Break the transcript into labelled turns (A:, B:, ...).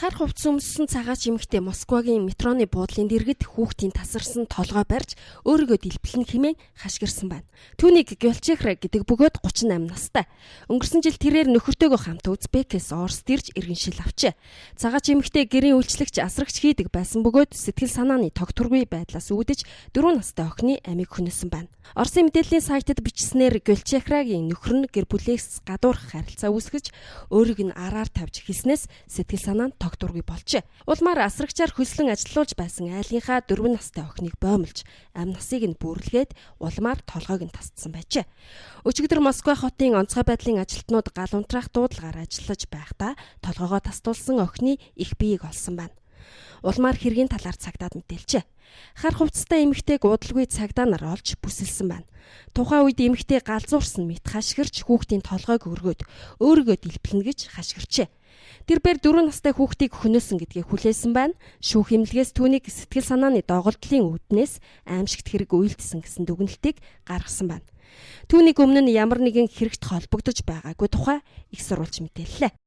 A: Хар хувцас өмссөн цагаач эмэгтэй Москвагийн метроны буудлын дэргэд хүүхдийн тасарсан толгой барьж өөрийгөө дэлбэлнэ хэмээн хашгирсан байна. Түүнийг Гёлчехра гэдэг бөгөөд 38 настай. Өнгөрсөн жил тэрээр нөхөртөөгөө хамт Узбекээс Оросд ирж иргэншил авчээ. Цагаач эмэгтэй гэрийн үйлчлэгч асрагч хийдэг байсан бөгөөд сэтгэл санааны тогтворгүй байдлаас үүдэж 4 настай охины амийг хөнөөсөн байна. Оросын мэдээллийн сайтад бичснээр Гёлчехрагийн нөхөр нь гэр бүлээс гадуурх харилцаа үүсгэж өөрийг нь араар тавьж хэлснээс сэтгэл санаа нь тогтворгүй болжээ. Улмаар асрагчаар хөслөн ажиллуулж байсан айлынхаа 4 настай охиныг боомлж, амь насыг нь бүүрлгээд улмаар толгойг нь тасцсан байжээ. Өчигдөр Москва хотын онцгой байдлын ажилтнууд гал унтраах дуудлагаар ажиллаж байхдаа толгойгоо тасдуулсан охины их биеийг олсон байна. Улмаар хэргийн талаар цагдаад мэдээлжээ. Хар хувцастай эмэгтэйг удалгүй цагдаа нар олж бүсэлсэн байна. Тухайн үед эмэгтэй галзуурсан мэт хашгирч хүүхдийн толгойг өргөөд өөрийгөө дэлбэлнэ гэж хашгирчээ. Тэрээр 4 настай хүүхдийг хөнөөсөн гэдгийг хүлээсэн байна. Шүүх эмнэлгээс түүнийг сэтгэл санааны доголдлын үүднээс аимшигт хэрэг үйлдсэн гэсэн дүгнэлтийг гаргасан байна. Түүнийг өмнө нь ямар нэгэн хэрэгт холбогдож байгаагүй тухай их сурвалж мэдээллээ.